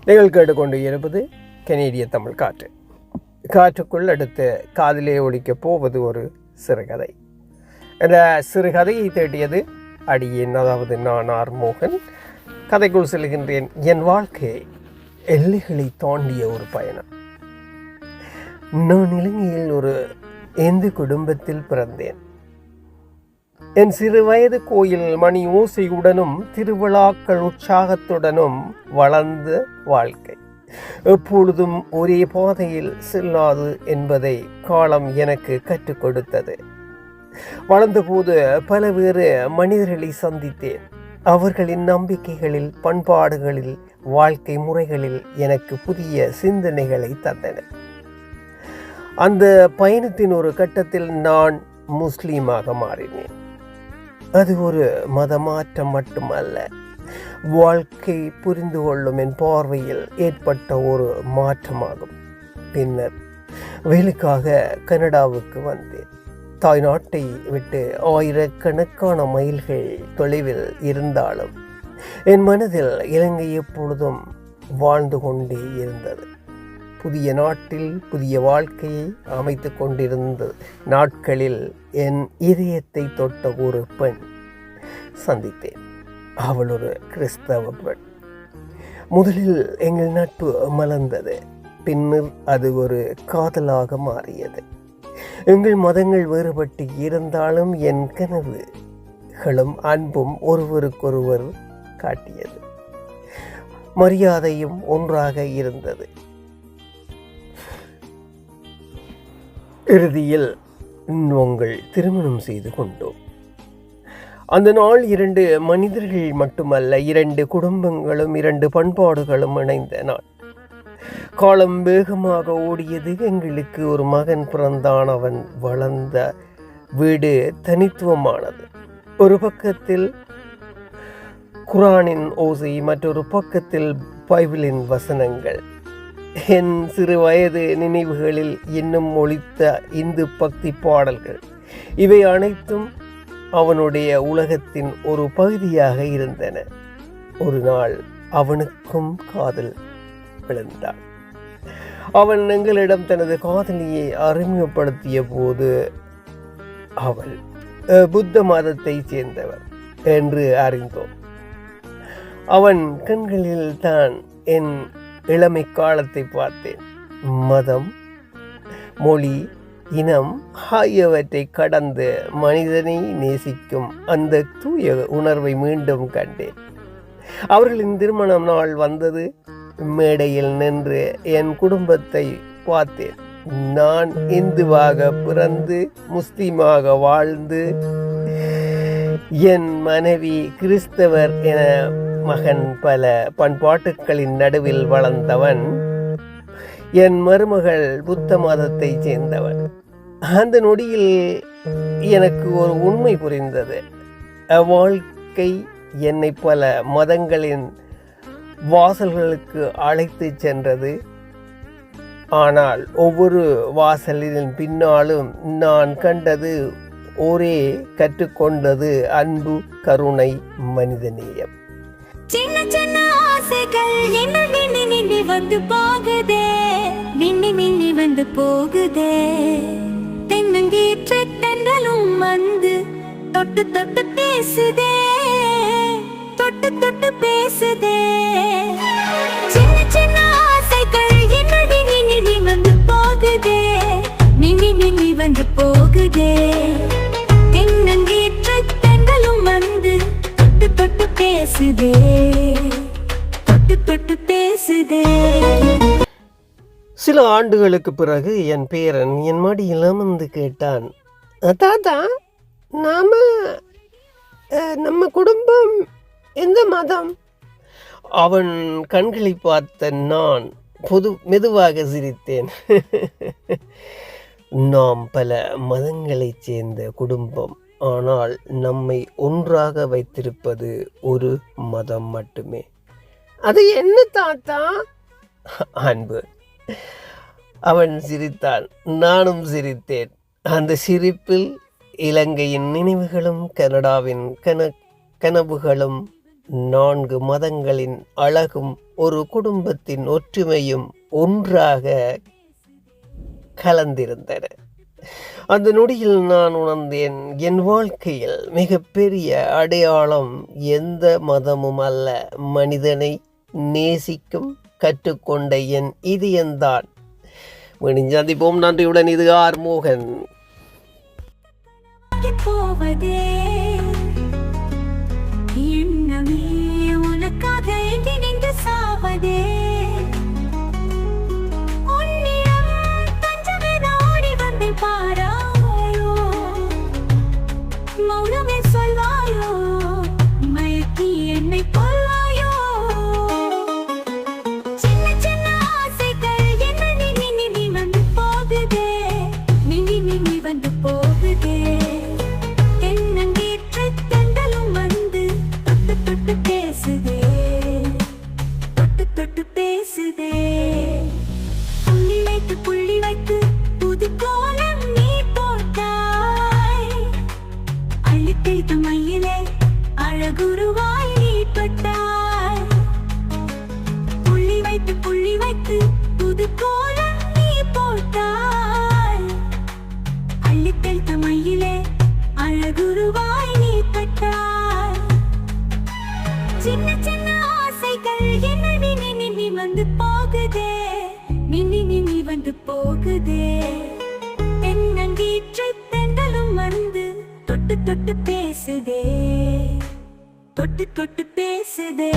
நீங்கள் கேட்டுக்கொண்டு இருப்பது கனேடிய தமிழ் காற்று. காற்றுக்குள் அடுத்து காதிலே ஒலிக்கப் போவது ஒரு சிறுகதை. இந்த சிறுகதையை தேடியது அடியேன், அதாவது நான் ஆர்மோகன். கதைக்குள் செல்கின்றேன். என் வாழ்க்கை எல்லைகளை தாண்டிய ஒரு பயணம். நான் இலங்கையில் ஒரு இந்து குடும்பத்தில் பிறந்தேன். என் சிறு வயது கோயில் மணி ஓசையுடனும் திருவிழாக்கள் உற்சாகத்துடனும் வளர்ந்த வாழ்க்கை எப்பொழுதும் ஒரே பாதையில் செல்லாது என்பதை காலம் எனக்கு கற்றுக் கொடுத்தது. வளர்ந்தபோது பல வேறு மனிதர்களை சந்தித்தேன். அவர்களின் நம்பிக்கைகளில், பண்பாடுகளில், வாழ்க்கை முறைகளில் எனக்கு புதிய சிந்தனைகளை தந்தன. அந்த பயணத்தின் ஒரு கட்டத்தில் நான் முஸ்லீமாக மாறினேன். அது ஒரு மதமாற்றம் மட்டுமல்ல, வாழ்க்கை புரிந்து கொள்ளும் என் பார்வையில் ஏற்பட்ட ஒரு மாற்றமாகும். பின்னர் வேலைக்காக கனடாவுக்கு வந்தேன். தாய் நாட்டை விட்டு ஆயிரக்கணக்கான மைல்கள் தொலைவில் இருந்தாலும் என் மனதில் இலங்கை எப்பொழுதும் வாழ்ந்து கொண்டே இருந்தது. புதிய நாட்டில் புதிய வாழ்க்கையை அமைத்து கொண்டிருந்த நாட்களில் என் இதயத்தை தொட்ட ஒரு பெண் சந்தித்தேன். அவள் ஒரு கிறிஸ்தவ பெண். முதலில் எங்கள் நட்பு மலர்ந்தது. பின்னர் அது ஒரு காதலாக மாறியது. எங்கள் மதங்கள் வேறுபட்டு இருந்தாலும் என் கனவுகளும் அன்பும் ஒருவருக்கொருவர் காட்டியது. மரியாதையும் ஒன்றாக இருந்தது. இறுதியில் நாங்கள் திருமணம் செய்து கொண்டோம். அந்த நாள் 2 மனிதர்கள் மட்டுமல்ல, 2 குடும்பங்களும் 2 பண்பாடுகளும் இணைந்த நாள். காலம் வேகமாக ஓடியது. எங்களுக்கு ஒரு மகன் பிறந்தான். அவன் வளர்ந்த வீடு தனித்துவமானது. ஒரு பக்கத்தில் குரானின் ஓசை, மற்றொரு பக்கத்தில் பைபிளின் வசனங்கள். என் சிறு வயது நினைவுகளில் இன்னும் ஒலித்த இந்து பக்தி பாடல்கள். இவை அனைத்தும் அவனுடைய உலகத்தின் ஒரு பகுதியாக இருந்தன. ஒரு நாள் அவனுக்கும் காதல் விழுந்தான். அவன் எங்களிடம் தனது காதலியை அறிமுகப்படுத்திய போது அவள் புத்த மதத்தை சேர்ந்தவர் என்று அறிந்தோம். அவன் கண்களில் தான் என் இளமை காலத்தை பார்த்தேன். மதம், மொழி, இனம் ஆகியவற்றை கடந்து மனிதனை நேசிக்கும் அந்த தூய உணர்வை மீண்டும் கண்டேன். அவர்களின் திருமணம் நாள் வந்தது. மேடையில் நின்று என் குடும்பத்தை பார்த்தேன். நான் இந்துவாக பிறந்து முஸ்லீமாக வாழ்ந்து, என் மனைவி கிறிஸ்தவர் என மகன் பல பண்பாட்டுகளின் நடுவில் வளர்ந்தவன். என் மருமகள் புத்த மதத்தை சேர்ந்தவன். அந்த நொடியில் எனக்கு ஒரு உண்மை புரிந்தது. வாழ்க்கை என்னை பல மதங்களின் வாசல்களுக்கு அழைத்து சென்றது. ஆனால் ஒவ்வொரு வாசலின் பின்னாலும் நான் கண்டது, ஒரே கற்றுக்கொண்டது அன்பு, கருணை, மனிதநேயம். சின்ன சின்ன ஆசைகள் என்ன மின்னி மின்னி வந்து போகுதே, மின்னி மின்னி வந்து போகுதே. தென்னங்கீற்று தென்றலும் வந்து தொட்டு தொட்டு பேசுதே, தொட்டு தொட்டு பேசுதே. சின்ன சின்ன ஆசைகள் என்ன மின்னி மின்னி வந்து போகுதே, மின்னி மின்னி வந்து போகுதே. தென்னங்கீற்று தென்றலும் வந்து தொட்டு தொட்டு பேசுதே, தொட்டு தொட்டு பேசுதே. சில ஆண்டுகளுக்கு பிறகு என் பேரன் என் மடியில் அமர்ந்து கேட்டான், தாத்தா, நம்ம குடும்பம் எந்த மதம்? அவன் கண்களை பார்த்த நான் மெதுவாக சிரித்தேன். நாம் பல மதங்களைச் சேர்ந்த குடும்பம். ஆனால் நம்மை ஒன்றாக வைத்திருப்பது ஒரு மதம் மட்டுமே. அது என்ன தாத்தா? அன்பு. அவன் சிரித்தான். நானும் சிரித்தேன். அந்த சிரிப்பில் இலங்கையின் நினைவுகளும் கனடாவின் கனவுகளும் 4 மதங்களின் அழகும் ஒரு குடும்பத்தின் ஒற்றுமையும் ஒன்றாக கலந்திருந்தன. அந்த நொடியில் நான் உணர்ந்தேன், என் வாழ்க்கையில் மிகப்பெரிய அடையாளம் எந்த மதமும் அல்ல, மனிதனை நேசிக்கும் கற்றுக்கொண்ட என் இதயம்தான். மீண்டும் சந்திப்போம். நன்றியுடன் இது ஆர்மோகன். போவதே எண்ணமே உனக்காக நின்று சாவதே உன்னிடம் தஞ்சமென ஓடி வந்து பாராயோ மௌனமே சொல்வாயோ மயக்கி என்னை கொள்வாயோ சின்ன சின்ன ஆசைகள் என்ன நின்னி வந்து போகுதே நின்னி வந்து போகுதே பேசுதே தொட்டு பேசுதே புள்ளி வைத்து புது கோலம் நீ போட்டாய் அள்ளித்தெய்த மையிலே அழகுருவாய் நீ பட்டாய் புள்ளி வைத்து புது கோலம் நீ போட்டாய் அள்ளித்தெய்த மையிலே அழகுருவாய் நீ பட்டாய் சின்ன சின்ன ஆசைகள் என்ன நின்னி வந்து போகுதே நின்னி வந்து போகுதே தென்னங்கீற்று தெண்டலும் வந்து தொட்டு பேசுதே தொட்டு பேசுதே